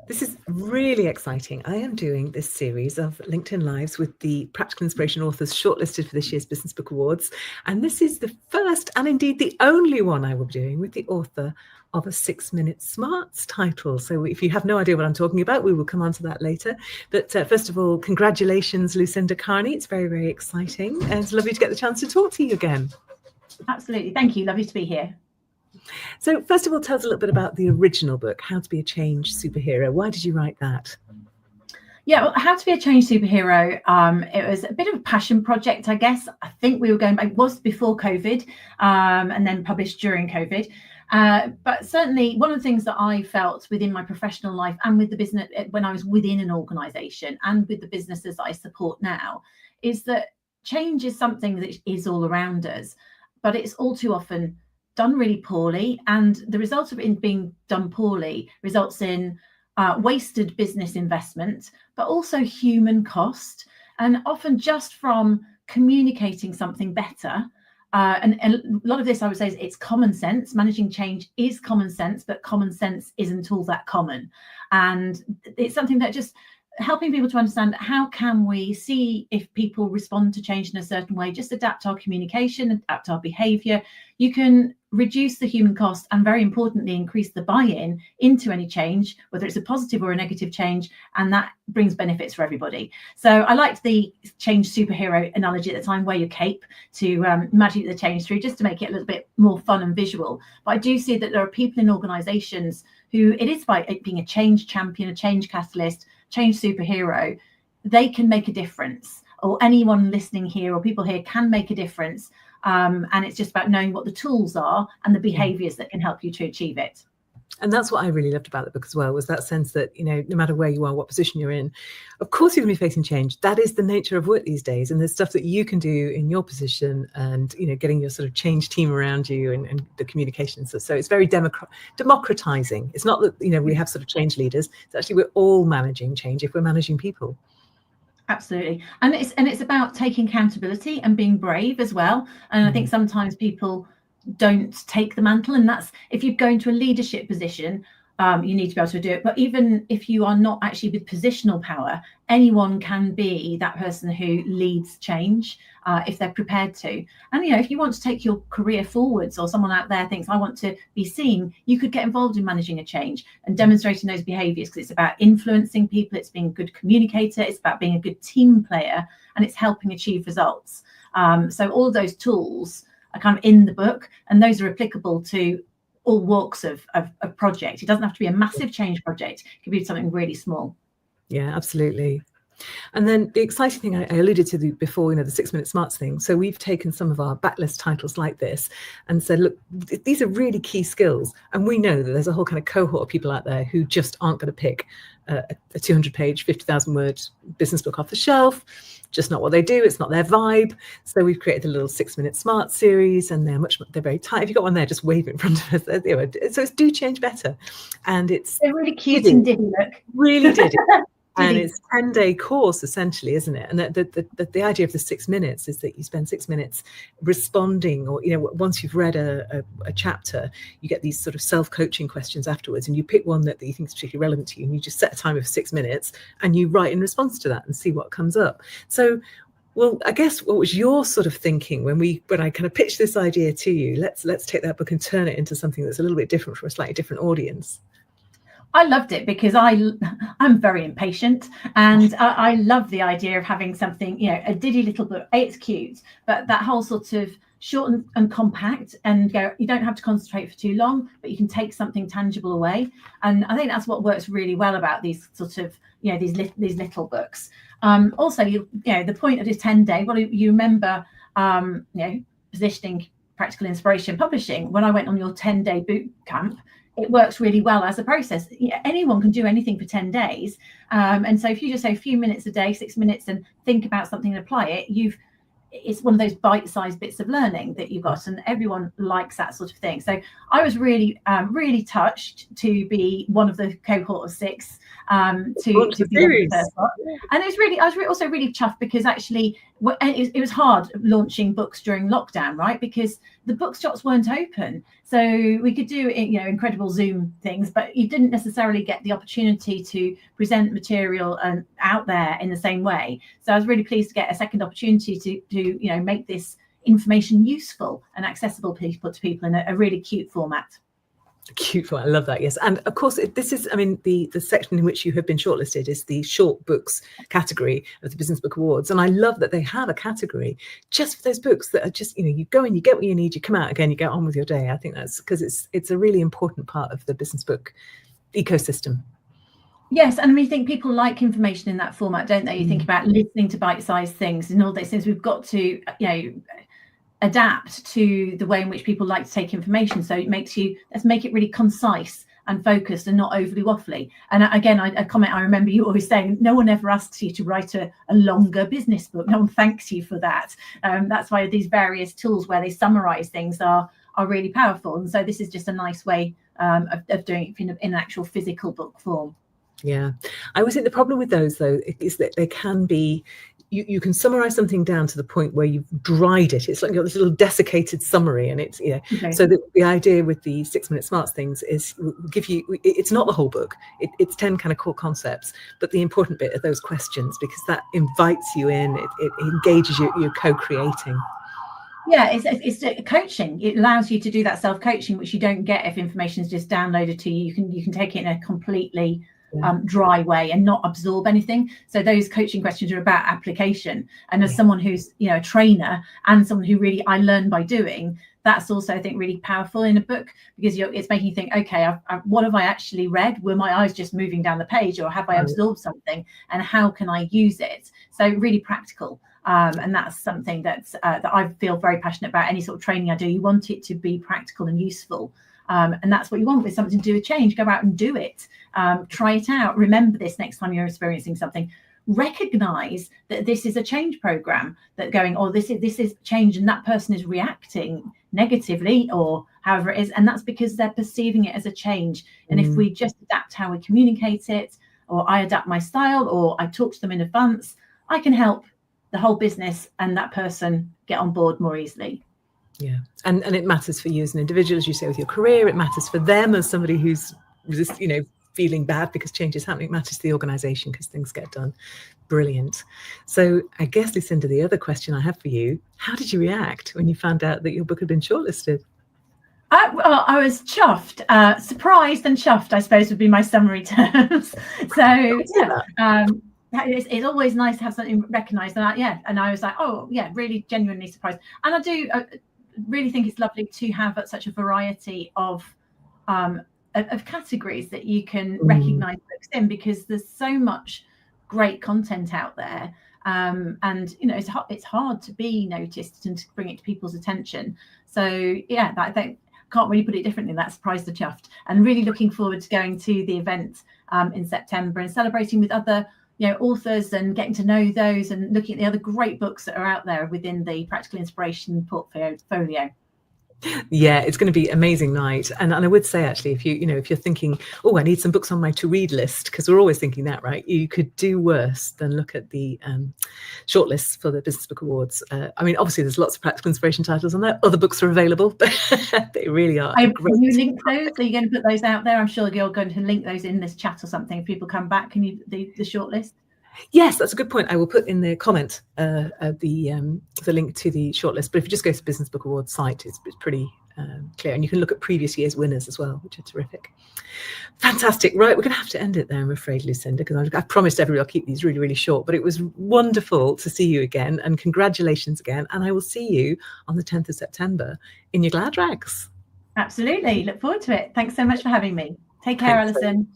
This is really exciting. I am doing this series of LinkedIn Lives with the Practical Inspiration authors shortlisted for this year's Business Book Awards. And this is the first and indeed the only one I will be doing with the author of a 6-Minute Smarts title. So if you have no idea what I'm talking about, we will come on to that later. But first of all, congratulations, Lucinda Carney. It's very, very exciting. And it's lovely to get the chance to talk to you again. Absolutely. Thank you. Lovely to be here. So first of all, tell us a little bit about the original book, How to Be a Change Superhero. Why did you write that? Yeah, well, How to Be a Change Superhero, it was a bit of a passion project, I guess. I think we were going, it was before COVID and then published during COVID. But certainly one of the things that I felt within my professional life and with the business, when I was within an organisation and with the businesses that I support now, is that change is something that is all around us, but it's all too often done really poorly, and the result of it being done poorly results in wasted business investment, but also human cost, and often just from communicating something better. And a lot of this, I would say, is it's common sense. Managing change is common sense, but common sense isn't all that common. And it's something that just helping people to understand, how can we see if people respond to change in a certain way, just adapt our communication, adapt our behavior. You can reduce the human cost and, very importantly, increase the buy-in into any change, whether it's a positive or a negative change, and that brings benefits for everybody. So I liked the change superhero analogy at the time, wear your cape to magic the change through, just to make it a little bit more fun and visual. But I do see that there are people in organizations who, it is by being a change champion, a change catalyst, change superhero, they can make a difference, or anyone listening here or people here can make a difference. And it's just about knowing what the tools are and the behaviors that can help you to achieve it. And that's what I really loved about the book as well, was that sense that, you know, no matter where you are, what position you're in, of course you're going to be facing change. That is the nature of work these days. And there's stuff that you can do in your position and, you know, getting your sort of change team around you and the communications. So it's very democratizing. It's not that, you know, we have sort of change leaders. It's actually we're all managing change if we're managing people. Absolutely. And it's about taking accountability and being brave as well. And I think sometimes people don't take the mantle, and that's, if you go into a leadership position, you need to be able to do it. But even if you are not actually with positional power, anyone can be that person who leads change if they're prepared to. And, you know, if you want to take your career forwards, or someone out there thinks, I want to be seen, you could get involved in managing a change and demonstrating those behaviors, because it's about influencing people, it's being a good communicator, it's about being a good team player, and it's helping achieve results. So all of those tools are kind of in the book, and those are applicable to all walks of project. It doesn't have to be a massive change project. It could be something really small. Yeah, absolutely. And then the exciting thing I alluded to before, you know, the 6-Minute Smarts thing. So we've taken some of our backlist titles like this and said, look, these are really key skills. And we know that there's a whole kind of cohort of people out there who just aren't going to pick a 200-page, 50,000-word business book off the shelf. Just not what they do. It's not their vibe. So we've created a little 6-Minute Smart series, and they're very tight. If you've got one there, just wave it in front of us. So it's Do Change Better, and they're really cute and diddy look. Really diddy. And it's a 10-day course, essentially, isn't it? And the idea of the 6 minutes is that you spend 6 minutes responding, or, you know, once you've read a chapter, you get these sort of self-coaching questions afterwards, and you pick one that you think is particularly relevant to you, and you just set a timer for 6 minutes, and you write in response to that and see what comes up. So, well, I guess what was your sort of thinking when I kind of pitched this idea to you? Let's take that book and turn it into something that's a little bit different for a slightly different audience. I loved it because I'm very impatient, and I love the idea of having something, you know, a diddy little book. It's cute, but that whole sort of short and compact, and you don't have to concentrate for too long, but you can take something tangible away. And I think that's what works really well about these sort of, you know, these little books. Also, you know, the point of this 10-day, well, you remember, you know, positioning Practical Inspiration Publishing, when I went on your 10-day boot camp, it works really well as a process. Anyone can do anything for 10 days. And so if you just say a few minutes a day, 6 minutes, and think about something and apply it, it's one of those bite-sized bits of learning that you've got, and everyone likes that sort of thing. So I was really, really touched to be one of the cohort of 6, to be on the first one. And I was also really chuffed because actually it was hard launching books during lockdown, right? Because the bookshops weren't open. So we could do, you know, incredible Zoom things, but you didn't necessarily get the opportunity to present material out there in the same way. So I was really pleased to get a second opportunity to you know, make this information useful and accessible to people in a really cute format. Cute one. I love that. Yes. And of course, this is, I mean, the section in which you have been shortlisted is the short books category of the Business Book Awards. And I love that they have a category just for those books that are just, you know, you go in, you get what you need, you come out again, you get on with your day. I think that's because it's a really important part of the business book ecosystem. Yes, and we think people like information in that format, don't they? You think about listening to bite-sized things and all those things. We've got to, you know, adapt to the way in which people like to take information. So it makes you, let's make it really concise and focused and not overly waffly. And again, a comment I remember you always saying, no one ever asks you to write a longer business book. No one thanks you for that. That's why these various tools where they summarize things are really powerful. And so this is just a nice way of doing it in an actual physical book form. Yeah, I always think the problem with those, though, is that they can be, you can summarize something down to the point where you've dried it. It's like you've got this little desiccated summary, and it's, you know, okay. So the idea with the 6-minute smarts things is we'll give you, it's not the whole book. It's 10 kind of core concepts, but the important bit are those questions, because that invites you in, it engages you, you're co-creating. Yeah, it's coaching. It allows you to do that self-coaching, which you don't get if information is just downloaded to you. You can take it in a completely dry way and not absorb anything. So those coaching questions are about application. And as someone who's, you know, a trainer and someone who really, I learn by doing, that's also, I think, really powerful in a book, because it's making you think, okay, what have I actually read? Were my eyes just moving down the page, or have I absorbed something? And how can I use it? So really practical. And that's something that I feel very passionate about. Any sort of training I do, you want it to be practical and useful. And that's what you want with something to do with change. Go out and do it. Try it out. Remember this next time you're experiencing something. Recognize that this is a change program, that going, oh, this is change, and that person is reacting negatively or however it is. And that's because they're perceiving it as a change. And if we just adapt how we communicate it, or I adapt my style, or I talk to them in advance, I can help the whole business and that person get on board more easily. Yeah, and it matters for you as an individual, as you say, with your career. It matters for them as somebody who's feeling bad because change is happening. It matters to the organisation because things get done. Brilliant. So I guess, Lucinda, the other question I have for you: how did you react when you found out that your book had been shortlisted? I was chuffed, surprised, and chuffed, I suppose, would be my summary terms. So yeah. It's always nice to have something recognised, and I was like, oh yeah, really genuinely surprised. And I do really think it's lovely to have such a variety of categories that you can recognise books in, because there's so much great content out there, and you know, it's hard to be noticed and to bring it to people's attention. So yeah, I think can't really put it differently. That surprised the chuffed, and really looking forward to going to the event in September and celebrating with other authors and getting to know those, and looking at the other great books that are out there within the Practical Inspiration portfolio. Yeah, it's going to be an amazing night. And I would say, actually, if you're thinking, oh, I need some books on my to-read list, because we're always thinking that, right? You could do worse than look at the shortlists for the Business Book Awards. I mean, obviously, there's lots of practical inspiration titles on there. Other books are available, but they really are. Can you link those? Are you going to put those out there? I'm sure you're going to link those in this chat or something. If people come back, can you the shortlist? Yes, that's a good point. I will put in the comment the link to the shortlist. But if you just go to the Business Book Awards site, it's pretty clear. And you can look at previous year's winners as well, which are terrific. Fantastic. Right, we're going to have to end it there, I'm afraid, Lucinda, because I've promised everybody I'll keep these really, really short. But it was wonderful to see you again, and congratulations again. And I will see you on the 10th of September in your glad rags. Absolutely. Look forward to it. Thanks so much for having me. Take care, Alison.